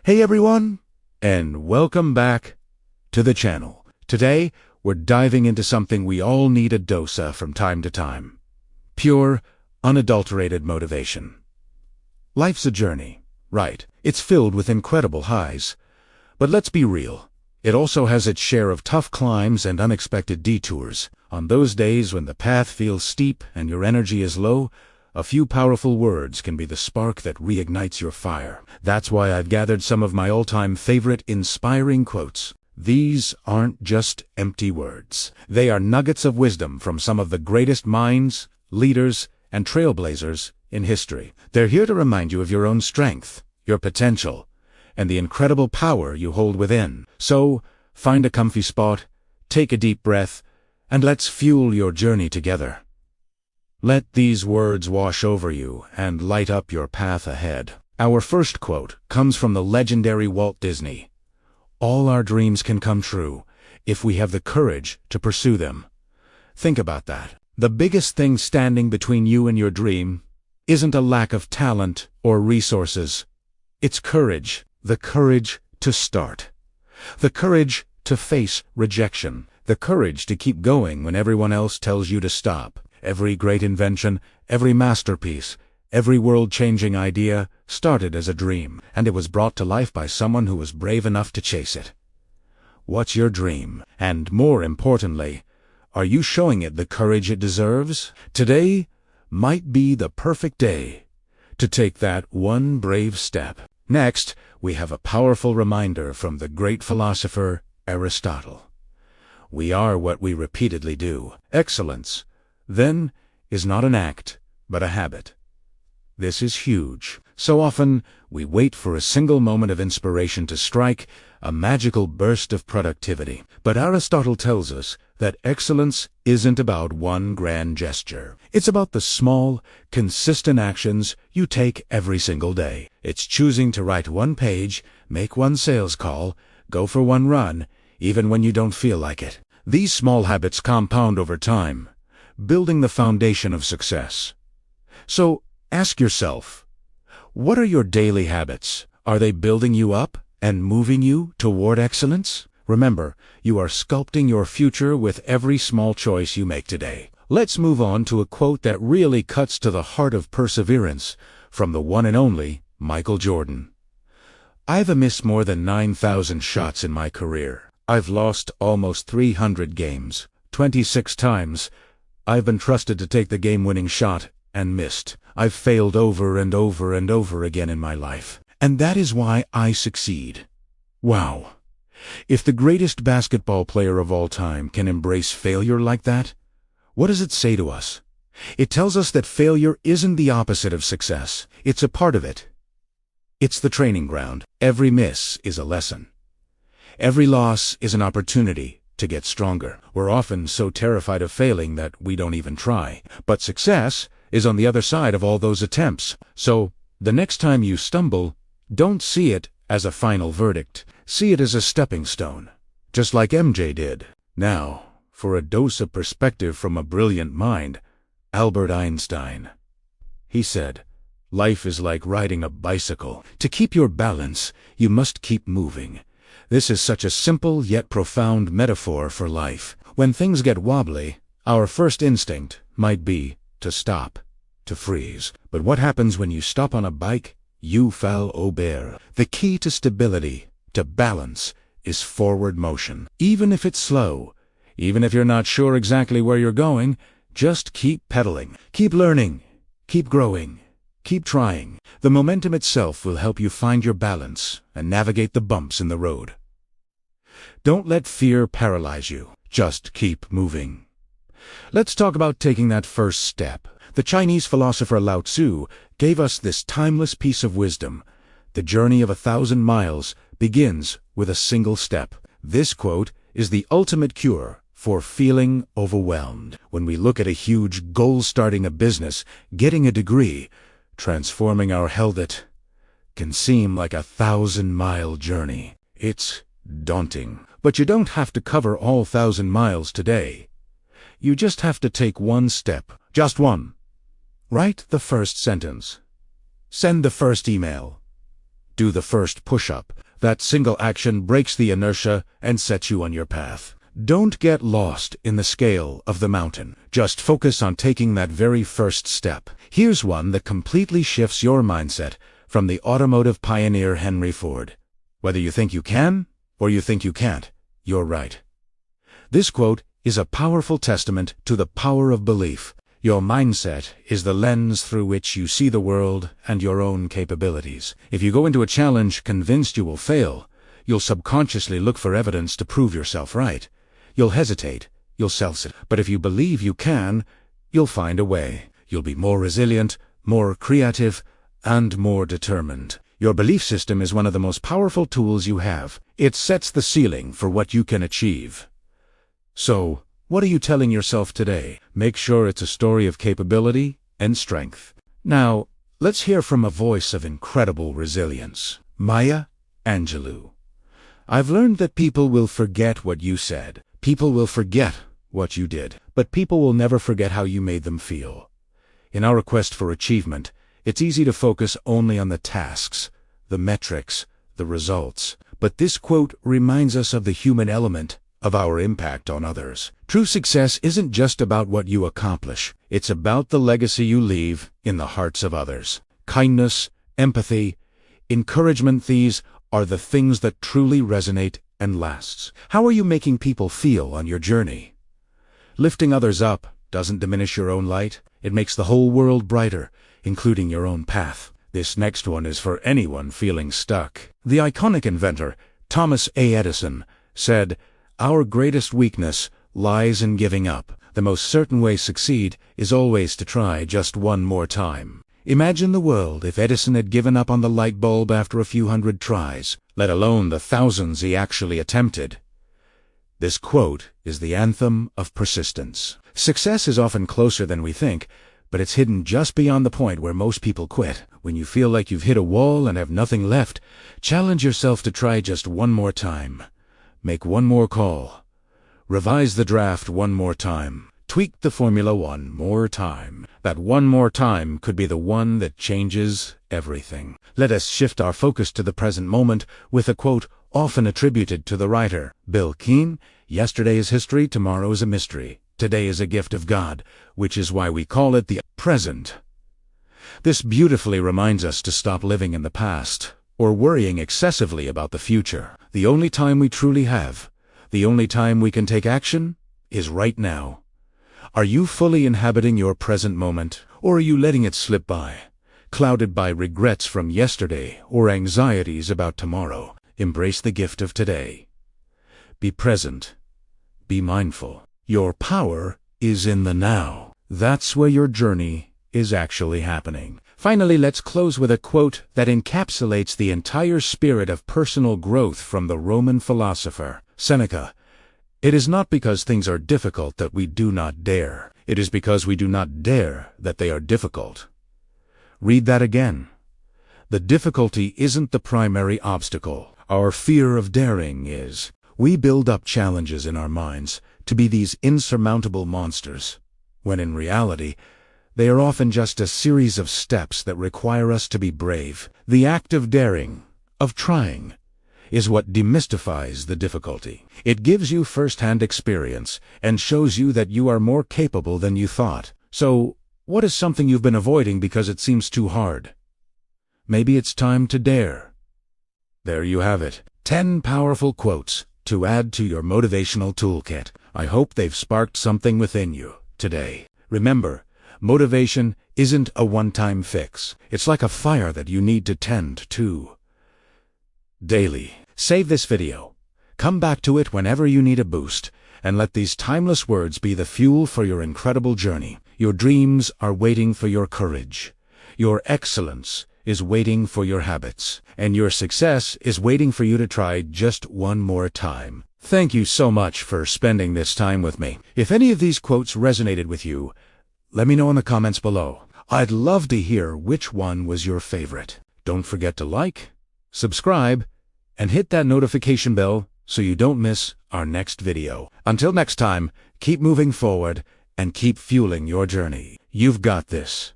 Hey everyone, and welcome back to the channel. Today, we're diving into something we all need a dose of from time to time. Pure, unadulterated motivation. Life's a journey, right? It's filled with incredible highs. But let's be real. It also has its share of tough climbs and unexpected detours. On those days when the path feels steep and your energy is low, a few powerful words can be the spark that reignites your fire. That's why I've gathered some of my all-time favorite inspiring quotes. These aren't just empty words. They are nuggets of wisdom from some of the greatest minds, leaders, and trailblazers in history. They're here to remind you of your own strength, your potential, and the incredible power you hold within. So, find a comfy spot, take a deep breath, and let's fuel your journey together. Let these words wash over you and light up your path ahead. Our first quote comes from the legendary Walt Disney. All our dreams can come true if we have the courage to pursue them. Think about that. The biggest thing standing between you and your dream isn't a lack of talent or resources. It's courage. The courage to start. The courage to face rejection. The courage to keep going when everyone else tells you to stop. Every great invention, every masterpiece, every world-changing idea started as a dream, and it was brought to life by someone who was brave enough to chase it. What's your dream? And more importantly, are you showing it the courage it deserves? Today might be the perfect day to take that one brave step. Next, we have a powerful reminder from the great philosopher Aristotle. We are what we repeatedly do. Excellence, then, is not an act, but a habit. This is huge. So often, we wait for a single moment of inspiration to strike, a magical burst of productivity. But Aristotle tells us that excellence isn't about one grand gesture. It's about the small, consistent actions you take every single day. It's choosing to write one page, make one sales call, go for one run, even when you don't feel like it. These small habits compound over time, building the foundation of success. So, ask yourself, what are your daily habits? Are they building you up and moving you toward excellence? Remember, you are sculpting your future with every small choice you make today. Let's move on to a quote that really cuts to the heart of perseverance from the one and only Michael Jordan. I've missed more than 9,000 shots in my career. I've lost almost 300 games. 26 times, I've been trusted to take the game-winning shot and missed. I've failed over and over and over again in my life. And that is why I succeed. Wow. If the greatest basketball player of all time can embrace failure like that, what does it say to us? It tells us that failure isn't the opposite of success. It's a part of it. It's the training ground. Every miss is a lesson. Every loss is an opportunity to get stronger. We're often so terrified of failing that we don't even try. But success is on the other side of all those attempts. So, the next time you stumble, don't see it as a final verdict. See it as a stepping stone, just like MJ did. Now, for a dose of perspective from a brilliant mind, Albert Einstein. He said, "Life is like riding a bicycle. To keep your balance, you must keep moving." This is such a simple yet profound metaphor for life. When things get wobbly, our first instinct might be to stop, to freeze. But what happens when you stop on a bike? You fall over. The key to stability, to balance, is forward motion. Even if it's slow, even if you're not sure exactly where you're going, just keep pedaling. Keep learning. Keep growing. Keep trying. The momentum itself will help you find your balance and navigate the bumps in the road. Don't let fear paralyze you. Just keep moving. Let's talk about taking that first step. The Chinese philosopher Lao Tzu gave us this timeless piece of wisdom. The journey of 1,000 miles begins with a single step. This quote is the ultimate cure for feeling overwhelmed. When we look at a huge goal, starting a business, getting a degree, transforming our health, it can seem like a 1,000-mile journey. It's daunting. But you don't have to cover all 1,000 miles today. You just have to take one step. Just one. Write the first sentence. Send the first email. Do the first push-up. That single action breaks the inertia and sets you on your path. Don't get lost in the scale of the mountain. Just focus on taking that very first step. Here's one that completely shifts your mindset from the automotive pioneer Henry Ford. Whether you think you can or you think you can't, you're right. This quote is a powerful testament to the power of belief. Your mindset is the lens through which you see the world and your own capabilities. If you go into a challenge convinced you will fail, you'll subconsciously look for evidence to prove yourself right. You'll hesitate, you'll self-sabotage. But if you believe you can, you'll find a way. You'll be more resilient, more creative, and more determined. Your belief system is one of the most powerful tools you have. It sets the ceiling for what you can achieve. So, what are you telling yourself today? Make sure it's a story of capability and strength. Now, let's hear from a voice of incredible resilience. Maya Angelou. I've learned that people will forget what you said. People will forget what you did. But people will never forget how you made them feel. In our quest for achievement, it's easy to focus only on the tasks, the metrics, the results. But this quote reminds us of the human element of our impact on others. True success isn't just about what you accomplish. It's about the legacy you leave in the hearts of others. Kindness, empathy, encouragement, these are the things that truly resonate and lasts. How are you making people feel on your journey? Lifting others up doesn't diminish your own light. It makes the whole world brighter, including your own path. This next one is for anyone feeling stuck. The iconic inventor, Thomas A. Edison, said, "Our greatest weakness lies in giving up. The most certain way to succeed is always to try just one more time." Imagine the world if Edison had given up on the light bulb after a few hundred tries, let alone the thousands he actually attempted. This quote is the anthem of persistence. Success is often closer than we think, but it's hidden just beyond the point where most people quit. When you feel like you've hit a wall and have nothing left, challenge yourself to try just one more time. Make one more call. Revise the draft one more time. Tweak the formula one more time. That one more time could be the one that changes everything. Let us shift our focus to the present moment with a quote often attributed to the writer, Bill Keane. Yesterday is history, tomorrow is a mystery. Today is a gift of God, which is why we call it the present. This beautifully reminds us to stop living in the past or worrying excessively about the future. The only time we truly have, the only time we can take action, is right now. Are you fully inhabiting your present moment, or are you letting it slip by, clouded by regrets from yesterday or anxieties about tomorrow? Embrace the gift of today. Be present. Be mindful. Your power is in the now. That's where your journey is actually happening. Finally, let's close with a quote that encapsulates the entire spirit of personal growth from the Roman philosopher Seneca. It is not because things are difficult that we do not dare. It is because we do not dare that they are difficult. Read that again. The difficulty isn't the primary obstacle. Our fear of daring is. We build up challenges in our minds to be these insurmountable monsters, when in reality, they are often just a series of steps that require us to be brave. The act of daring, of trying, is what demystifies the difficulty. It gives you first-hand experience and shows you that you are more capable than you thought. So, what is something you've been avoiding because it seems too hard? Maybe it's time to dare. There you have it. 10 powerful quotes to add to your motivational toolkit. I hope they've sparked something within you today. Remember, motivation isn't a one-time fix. It's like a fire that you need to tend to daily. Save this video. Come back to it whenever you need a boost, and let these timeless words be the fuel for your incredible journey. Your dreams are waiting for your courage. Your excellence is waiting for your habits, and your success is waiting for you to try just one more time. Thank you so much for spending this time with me. If any of these quotes resonated with you, let me know in the comments below. I'd love to hear which one was your favorite. Don't forget to like, subscribe, and hit that notification bell so you don't miss our next video. Until next time, keep moving forward and keep fueling your journey. You've got this.